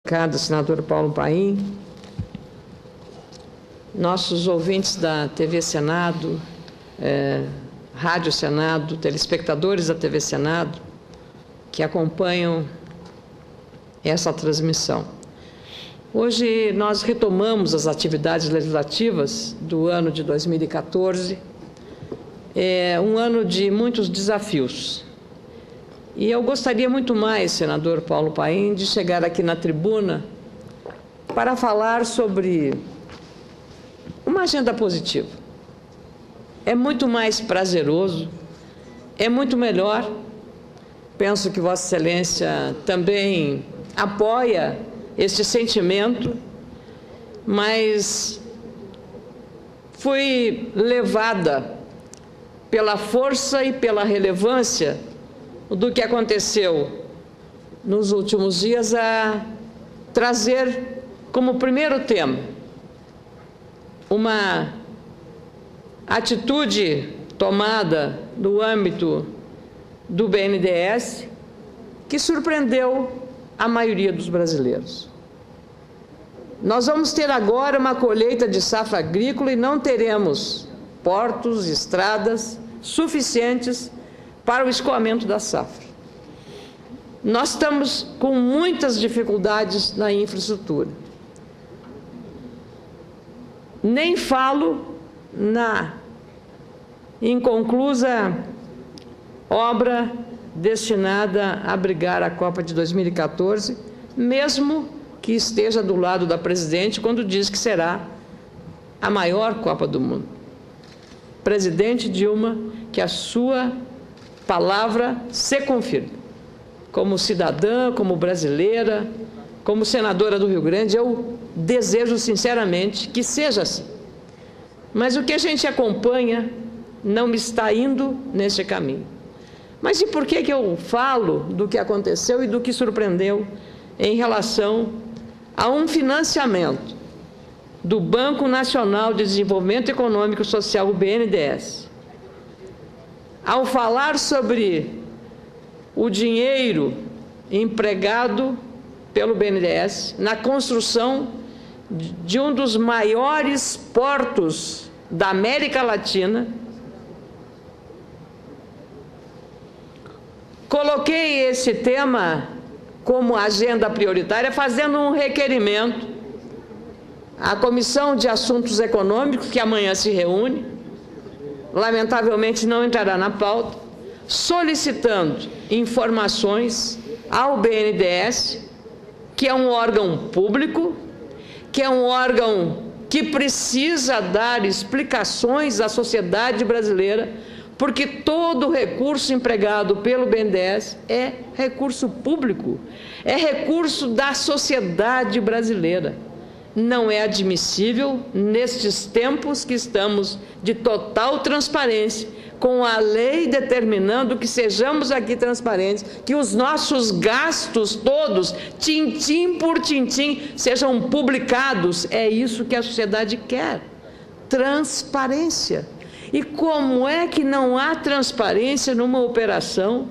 Cada senador Paulo Paim, nossos ouvintes da TV Senado, Rádio Senado, telespectadores da TV Senado, que acompanham essa transmissão. Hoje nós retomamos as atividades legislativas do ano de 2014, um ano de muitos desafios. E eu gostaria muito mais, senador Paulo Paim, de chegar aqui na tribuna para falar sobre uma agenda positiva. É muito mais prazeroso, é muito melhor. Penso que Vossa Excelência também apoia este sentimento, mas fui levada pela força e pela relevância do que aconteceu nos últimos dias a trazer como primeiro tema uma atitude tomada no âmbito do BNDES que surpreendeu a maioria dos brasileiros. Nós vamos ter agora uma colheita de safra agrícola e não teremos portos, estradas suficientes para o escoamento da safra. Nós estamos com muitas dificuldades na infraestrutura. Nem falo na inconclusa obra destinada a abrigar a Copa de 2014, mesmo que esteja do lado da presidente quando diz que será a maior Copa do mundo. Presidente Dilma, que a sua palavra se confirme. Como cidadã, como brasileira, como senadora do Rio Grande, eu desejo sinceramente que seja assim. Mas o que a gente acompanha não está indo nesse caminho. Mas e por que eu falo do que aconteceu e do que surpreendeu em relação a um financiamento do Banco Nacional de Desenvolvimento Econômico e Social, o BNDES? Ao falar sobre o dinheiro empregado pelo BNDES na construção de um dos maiores portos da América Latina, coloquei esse tema como agenda prioritária, fazendo um requerimento à Comissão de Assuntos Econômicos, que amanhã se reúne, lamentavelmente não entrará na pauta, solicitando informações ao BNDES, que é um órgão público, que é um órgão que precisa dar explicações à sociedade brasileira, porque todo recurso empregado pelo BNDES é recurso público, é recurso da sociedade brasileira. Não é admissível, nestes tempos que estamos de total transparência, com a lei determinando que sejamos aqui transparentes, que os nossos gastos todos, tintim por tintim, sejam publicados. É isso que a sociedade quer, transparência. E como é que não há transparência numa operação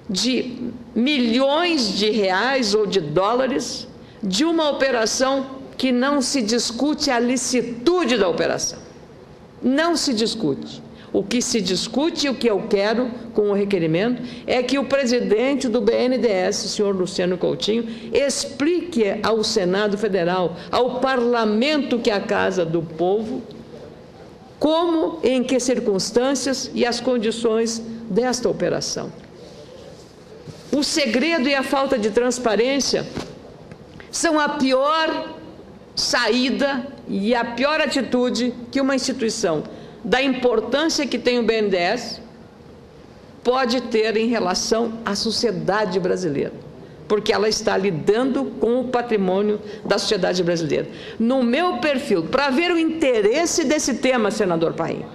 de milhões de reais ou de dólares, de uma operação que não se discute a licitude da operação? Não se discute. O que se discute e o que eu quero com o requerimento é que o presidente do BNDES, o senhor Luciano Coutinho, explique ao Senado Federal, ao Parlamento, que é a casa do povo, como, em que circunstâncias e as condições desta operação. O segredo e a falta de transparência são a pior saída e a pior atitude que uma instituição da importância que tem o BNDES pode ter em relação à sociedade brasileira, porque ela está lidando com o patrimônio da sociedade brasileira. No meu perfil, para ver o interesse desse tema, senador Paim,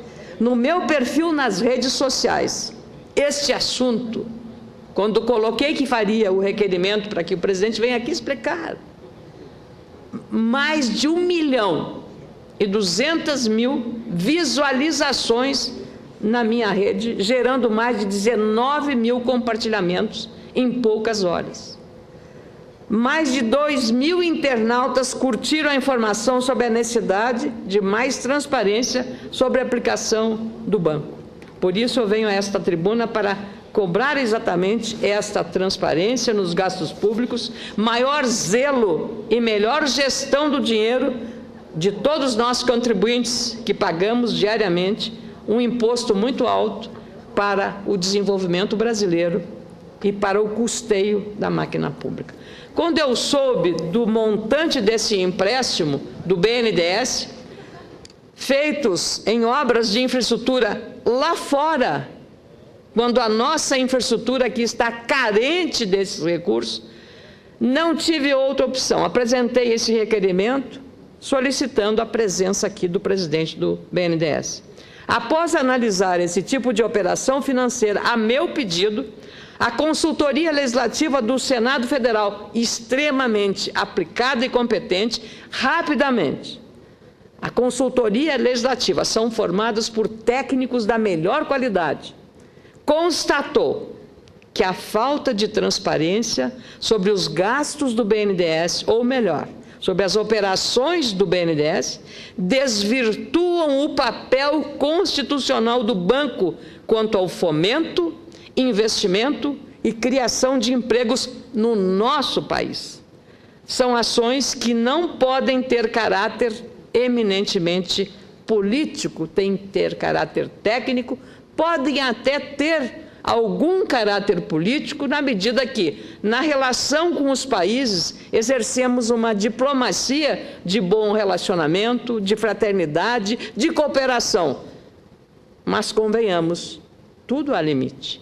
no meu perfil nas redes sociais, este assunto, quando coloquei que faria o requerimento para que o presidente venha aqui explicar, mais de 1.200.000 visualizações na minha rede, gerando mais de 19 mil compartilhamentos em poucas horas. Mais de 2.000 internautas curtiram a informação sobre a necessidade de mais transparência sobre a aplicação do banco. Por isso eu venho a esta tribuna para cobrar exatamente esta transparência nos gastos públicos, maior zelo e melhor gestão do dinheiro de todos nós contribuintes que pagamos diariamente um imposto muito alto para o desenvolvimento brasileiro e para o custeio da máquina pública. Quando eu soube do montante desse empréstimo do BNDES, feitos em obras de infraestrutura lá fora, quando a nossa infraestrutura aqui está carente desses recursos, não tive outra opção. Apresentei esse requerimento solicitando a presença aqui do presidente do BNDES. Após analisar esse tipo de operação financeira a meu pedido, a consultoria legislativa do Senado Federal, extremamente aplicada e competente, rapidamente. A consultoria legislativa são formadas por técnicos da melhor qualidade. Constatou que a falta de transparência sobre os gastos do BNDES, ou melhor, sobre as operações do BNDES, desvirtuam o papel constitucional do banco quanto ao fomento, investimento e criação de empregos no nosso país. São ações que não podem ter caráter eminentemente político, têm que ter caráter técnico, podem até ter algum caráter político na medida que, na relação com os países, exercemos uma diplomacia de bom relacionamento, de fraternidade, de cooperação. Mas convenhamos, tudo há limite.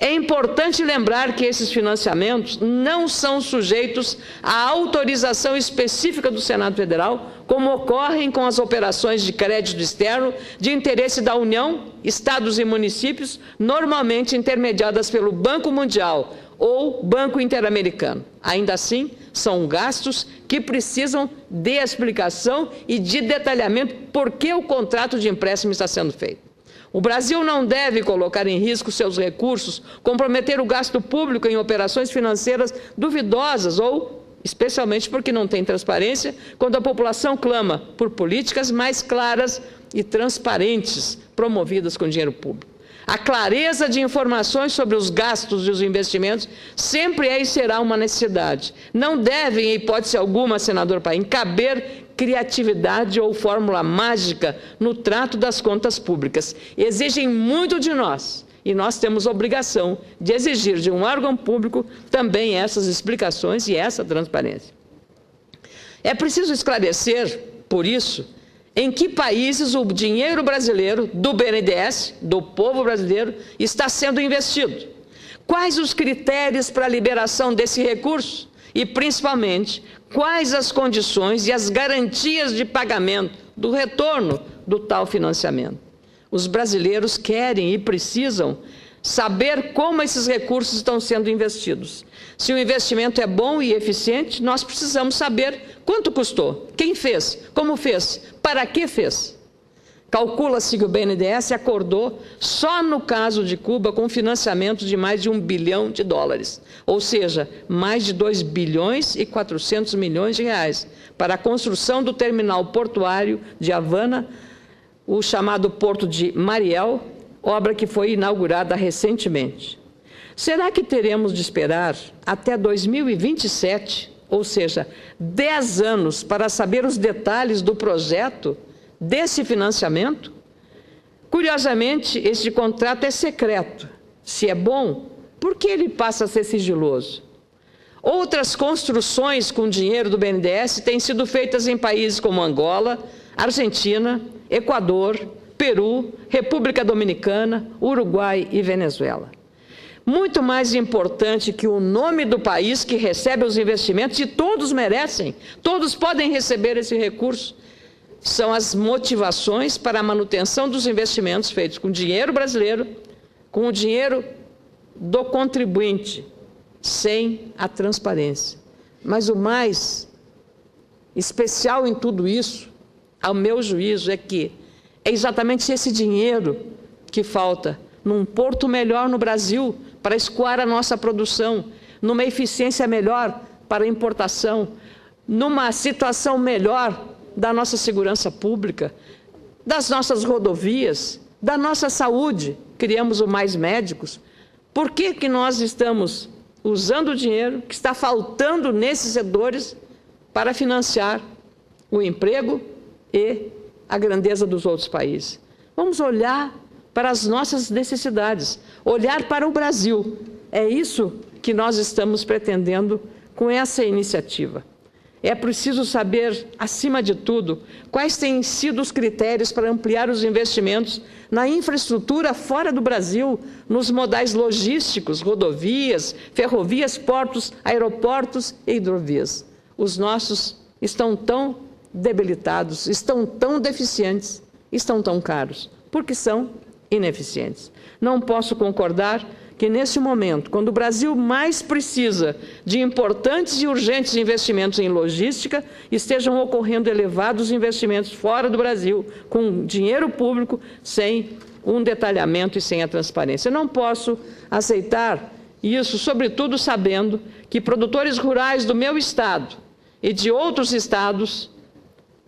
É importante lembrar que esses financiamentos não são sujeitos à autorização específica do Senado Federal, como ocorrem com as operações de crédito externo de interesse da União, Estados e municípios, normalmente intermediadas pelo Banco Mundial ou Banco Interamericano. Ainda assim, são gastos que precisam de explicação e de detalhamento por que o contrato de empréstimo está sendo feito. O Brasil não deve colocar em risco seus recursos, comprometer o gasto público em operações financeiras duvidosas ou, especialmente porque não tem transparência, quando a população clama por políticas mais claras e transparentes promovidas com dinheiro público. A clareza de informações sobre os gastos e os investimentos sempre é e será uma necessidade. Não deve, em hipótese alguma, senador Paim, caber criatividade ou fórmula mágica no trato das contas públicas. Exigem muito de nós e nós temos obrigação de exigir de um órgão público também essas explicações e essa transparência. É preciso esclarecer, por isso, em que países o dinheiro brasileiro, do BNDES, do povo brasileiro, está sendo investido. Quais os critérios para a liberação desse recurso? E, principalmente, quais as condições e as garantias de pagamento do retorno do tal financiamento? Os brasileiros querem e precisam saber como esses recursos estão sendo investidos. Se o investimento é bom e eficiente, nós precisamos saber quanto custou, quem fez, como fez, para que fez. Calcula-se que o BNDES acordou, só no caso de Cuba, com financiamento de mais de $1 bilhão, ou seja, mais de 2 bilhões e 400 milhões de reais, para a construção do terminal portuário de Havana, o chamado Porto de Mariel, obra que foi inaugurada recentemente. Será que teremos de esperar até 2027, ou seja, 10 anos, para saber os detalhes do projeto desse financiamento? Curiosamente, este contrato é secreto. Se é bom, por que ele passa a ser sigiloso? Outras construções com dinheiro do BNDES têm sido feitas em países como Angola, Argentina, Equador, Peru, República Dominicana, Uruguai e Venezuela. Muito mais importante que o nome do país que recebe os investimentos, e todos merecem, todos podem receber esse recurso, são as motivações para a manutenção dos investimentos feitos com dinheiro brasileiro, com o dinheiro do contribuinte, sem a transparência. Mas o mais especial em tudo isso, ao meu juízo, é que é exatamente esse dinheiro que falta num porto melhor no Brasil para escoar a nossa produção, numa eficiência melhor para importação, numa situação melhor da nossa segurança pública, das nossas rodovias, da nossa saúde. Criamos o Mais Médicos. Por que nós estamos usando o dinheiro que está faltando nesses setores para financiar o emprego e a grandeza dos outros países? Vamos olhar para as nossas necessidades, olhar para o Brasil. É isso que nós estamos pretendendo com essa iniciativa. É preciso saber, acima de tudo, quais têm sido os critérios para ampliar os investimentos na infraestrutura fora do Brasil, nos modais logísticos, rodovias, ferrovias, portos, aeroportos e hidrovias. Os nossos estão tão debilitados, estão tão deficientes, estão tão caros, porque são ineficientes. Não posso concordar que, nesse momento, quando o Brasil mais precisa de importantes e urgentes investimentos em logística, estejam ocorrendo elevados investimentos fora do Brasil, com dinheiro público, sem um detalhamento e sem a transparência. Não posso aceitar isso, sobretudo sabendo que produtores rurais do meu estado e de outros estados,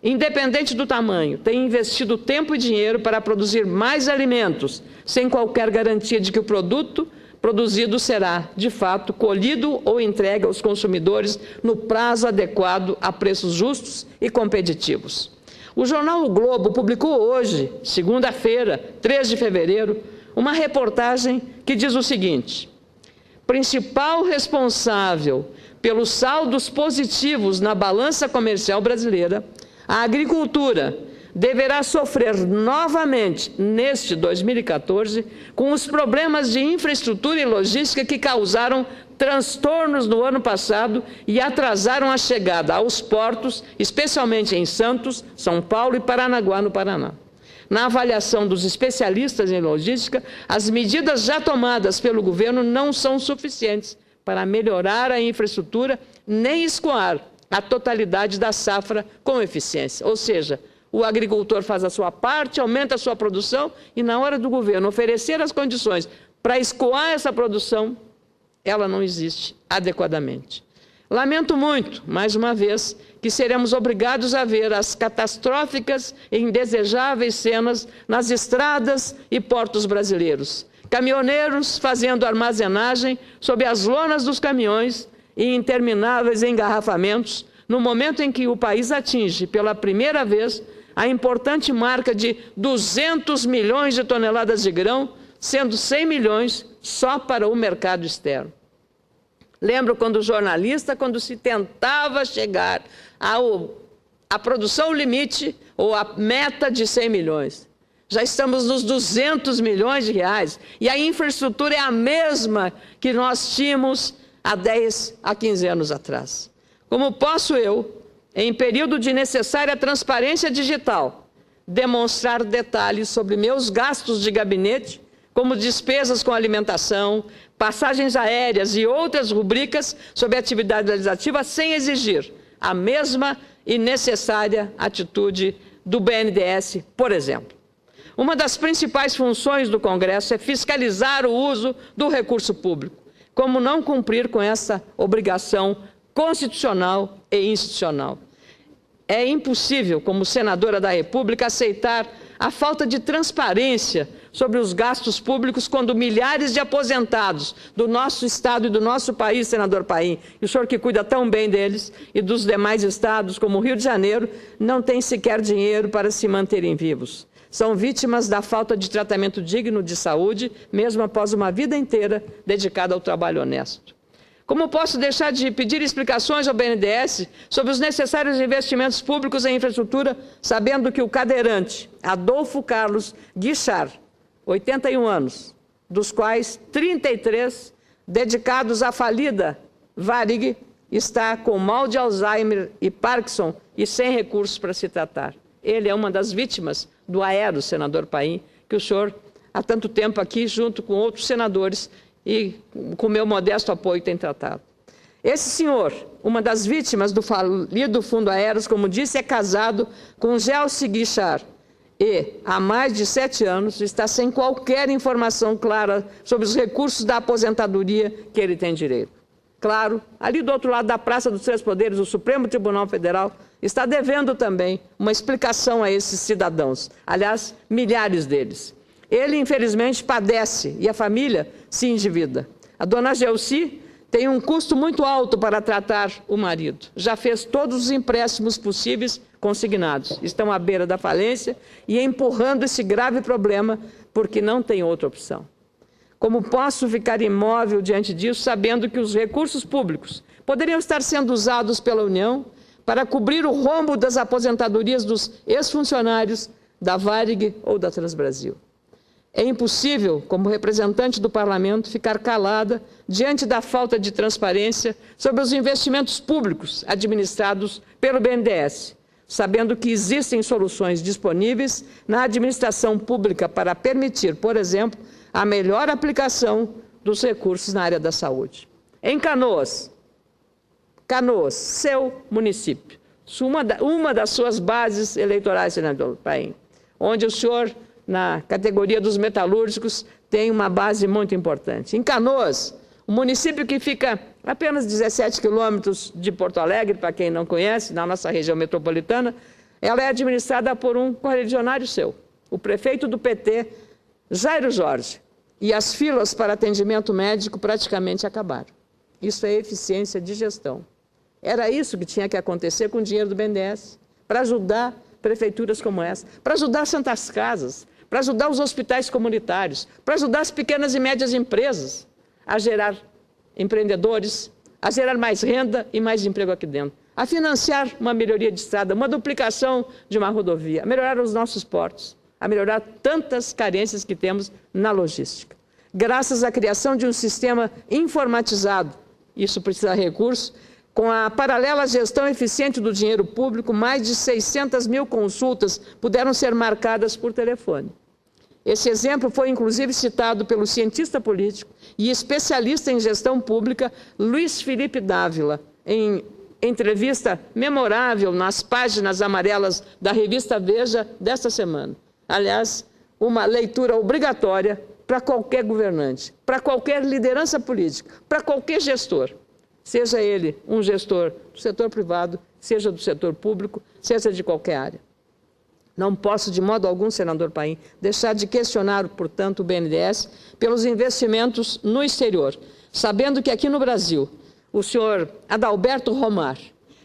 independente do tamanho, têm investido tempo e dinheiro para produzir mais alimentos, sem qualquer garantia de que o produto produzido será, de fato, colhido ou entregue aos consumidores no prazo adequado a preços justos e competitivos. O jornal O Globo publicou hoje, segunda-feira, 3 de fevereiro, uma reportagem que diz o seguinte: principal responsável pelos saldos positivos na balança comercial brasileira, a agricultura deverá sofrer novamente, neste 2014, com os problemas de infraestrutura e logística que causaram transtornos no ano passado e atrasaram a chegada aos portos, especialmente em Santos, São Paulo e Paranaguá, no Paraná. Na avaliação dos especialistas em logística, as medidas já tomadas pelo governo não são suficientes para melhorar a infraestrutura nem escoar a totalidade da safra com eficiência. Ou seja, o agricultor faz a sua parte, aumenta a sua produção e, na hora do governo oferecer as condições para escoar essa produção, ela não existe adequadamente. Lamento muito, mais uma vez, que seremos obrigados a ver as catastróficas e indesejáveis cenas nas estradas e portos brasileiros. Caminhoneiros fazendo armazenagem sob as lonas dos caminhões e intermináveis engarrafamentos, no momento em que o país atinge, pela primeira vez, a importante marca de 200 milhões de toneladas de grão, sendo 100 milhões só para o mercado externo. Lembro quando se tentava chegar à produção limite ou à meta de 100 milhões. Já estamos nos 200 milhões de reais e a infraestrutura é a mesma que nós tínhamos há 10 a 15 anos atrás. Como posso eu, em período de necessária transparência digital, demonstrar detalhes sobre meus gastos de gabinete, como despesas com alimentação, passagens aéreas e outras rubricas sobre atividade legislativa, sem exigir a mesma e necessária atitude do BNDES, por exemplo? Uma das principais funções do Congresso é fiscalizar o uso do recurso público. Como não cumprir com essa obrigação constitucional e institucional? É impossível, como senadora da República, aceitar a falta de transparência sobre os gastos públicos quando milhares de aposentados do nosso estado e do nosso país, senador Paim, e o senhor que cuida tão bem deles, e dos demais estados, como o Rio de Janeiro, não tem sequer dinheiro para se manterem vivos. São vítimas da falta de tratamento digno de saúde, mesmo após uma vida inteira dedicada ao trabalho honesto. Como posso deixar de pedir explicações ao BNDES sobre os necessários investimentos públicos em infraestrutura, sabendo que o cadeirante Adolfo Carlos Guichard, 81 anos, dos quais 33 dedicados à falida Varig, está com mal de Alzheimer e Parkinson e sem recursos para se tratar. Ele é uma das vítimas do Aero, senador Paim, que o senhor há tanto tempo aqui, junto com outros senadores, e com meu modesto apoio tem tratado. Esse senhor, uma das vítimas do falido Fundo Aeros, como disse, é casado com Gelsi Guichard e, há mais de 7 anos, está sem qualquer informação clara sobre os recursos da aposentadoria que ele tem direito. Claro, ali do outro lado da Praça dos Três Poderes, o Supremo Tribunal Federal está devendo também uma explicação a esses cidadãos, aliás, milhares deles. Ele, infelizmente, padece e a família se endivida. A dona Gelsi tem um custo muito alto para tratar o marido. Já fez todos os empréstimos possíveis consignados. Estão à beira da falência e empurrando esse grave problema porque não tem outra opção. Como posso ficar imóvel diante disso, sabendo que os recursos públicos poderiam estar sendo usados pela União para cobrir o rombo das aposentadorias dos ex-funcionários da Varig ou da Transbrasil? É impossível, como representante do Parlamento, ficar calada diante da falta de transparência sobre os investimentos públicos administrados pelo BNDES, sabendo que existem soluções disponíveis na administração pública para permitir, por exemplo, a melhor aplicação dos recursos na área da saúde. Em Canoas, seu município, uma das suas bases eleitorais, senador Paim, onde o senhor, na categoria dos metalúrgicos, tem uma base muito importante. Em Canoas, um município que fica a apenas 17 quilômetros de Porto Alegre, para quem não conhece, na nossa região metropolitana, ela é administrada por um correligionário seu, o prefeito do PT, Jairo Jorge, e as filas para atendimento médico praticamente acabaram. Isso é eficiência de gestão. Era isso que tinha que acontecer com o dinheiro do BNDES, para ajudar prefeituras como essa, para ajudar Santas Casas, para ajudar os hospitais comunitários, para ajudar as pequenas e médias empresas a gerar empreendedores, a gerar mais renda e mais emprego aqui dentro, a financiar uma melhoria de estrada, uma duplicação de uma rodovia, a melhorar os nossos portos, a melhorar tantas carências que temos na logística. Graças à criação de um sistema informatizado, isso precisa de recursos, com a paralela gestão eficiente do dinheiro público, mais de 600 mil consultas puderam ser marcadas por telefone. Esse exemplo foi, inclusive, citado pelo cientista político e especialista em gestão pública, Luiz Felipe Dávila, em entrevista memorável nas páginas amarelas da revista Veja desta semana. Aliás, uma leitura obrigatória para qualquer governante, para qualquer liderança política, para qualquer gestor, seja ele um gestor do setor privado, seja do setor público, seja de qualquer área. Não posso, de modo algum, senador Paim, deixar de questionar, portanto, o BNDES pelos investimentos no exterior, sabendo que aqui no Brasil, o senhor Adalberto Romar,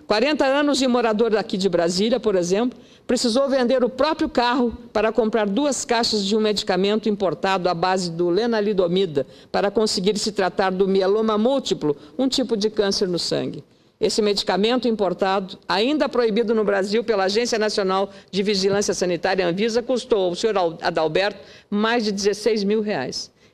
40 anos de morador aqui de Brasília, por exemplo, precisou vender o próprio carro para comprar 2 caixas de um medicamento importado à base do lenalidomida para conseguir se tratar do mieloma múltiplo, um tipo de câncer no sangue. Esse medicamento importado, ainda proibido no Brasil pela Agência Nacional de Vigilância Sanitária, Anvisa, custou ao senhor Adalberto mais de R$16 mil.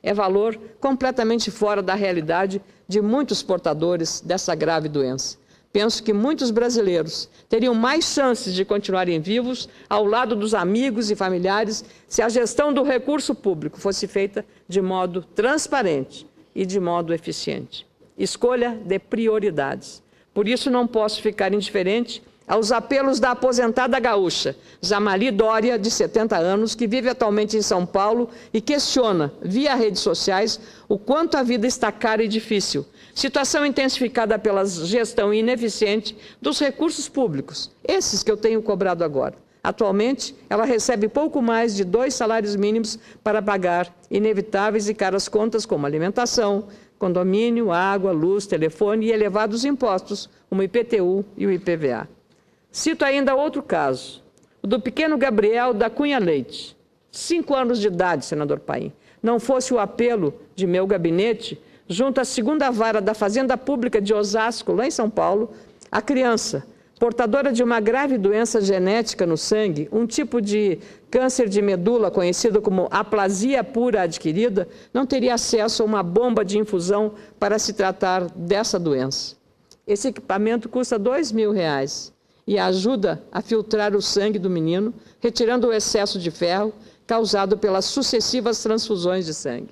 É valor completamente fora da realidade de muitos portadores dessa grave doença. Penso que muitos brasileiros teriam mais chances de continuarem vivos ao lado dos amigos e familiares se a gestão do recurso público fosse feita de modo transparente e de modo eficiente. Escolha de prioridades. Por isso não posso ficar indiferente aos apelos da aposentada gaúcha, Jamali Dória, de 70 anos, que vive atualmente em São Paulo e questiona, via redes sociais, o quanto a vida está cara e difícil, situação intensificada pela gestão ineficiente dos recursos públicos, esses que eu tenho cobrado agora. Atualmente, ela recebe pouco mais de 2 salários mínimos para pagar inevitáveis e caras contas como alimentação, condomínio, água, luz, telefone e elevados impostos, como o IPTU e o IPVA. Cito ainda outro caso, o do pequeno Gabriel da Cunha Leite, 5 anos de idade, senador Paim. Não fosse o apelo de meu gabinete, junto à 2ª Vara da Fazenda Pública de Osasco, lá em São Paulo, a criança, portadora de uma grave doença genética no sangue, um tipo de câncer de medula conhecido como aplasia pura adquirida, não teria acesso a uma bomba de infusão para se tratar dessa doença. Esse equipamento custa R$2 mil e ajuda a filtrar o sangue do menino, retirando o excesso de ferro causado pelas sucessivas transfusões de sangue.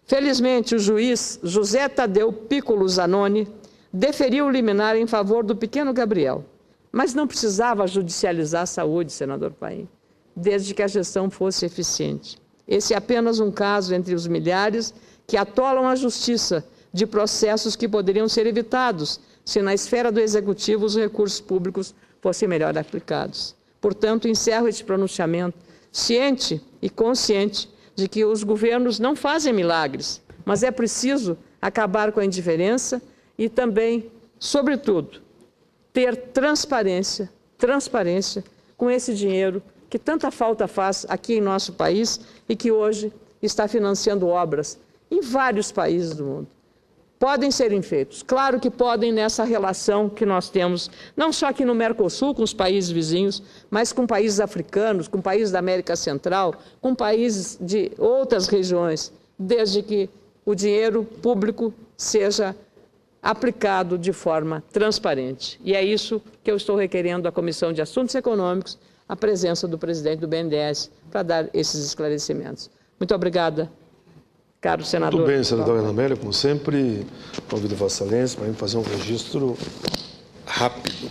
Felizmente, o juiz José Tadeu Piccolo Zanoni deferiu o liminar em favor do pequeno Gabriel, mas não precisava judicializar a saúde, senador Paim, desde que a gestão fosse eficiente. Esse é apenas um caso entre os milhares que atolam a justiça de processos que poderiam ser evitados se na esfera do Executivo os recursos públicos fossem melhor aplicados. Portanto, encerro este pronunciamento ciente e consciente de que os governos não fazem milagres, mas é preciso acabar com a indiferença e também, sobretudo, ter transparência com esse dinheiro que tanta falta faz aqui em nosso país e que hoje está financiando obras em vários países do mundo. Podem serem feitos, claro que podem, nessa relação que nós temos, não só aqui no Mercosul, com os países vizinhos, mas com países africanos, com países da América Central, com países de outras regiões, desde que o dinheiro público seja aplicado de forma transparente. E é isso que eu estou requerendo à Comissão de Assuntos Econômicos, a presença do presidente do BNDES, para dar esses esclarecimentos. Muito obrigada, caro senador. Muito bem, senadora Ana Amélia, como sempre, convido Vossa Excelência para fazer um registro rápido.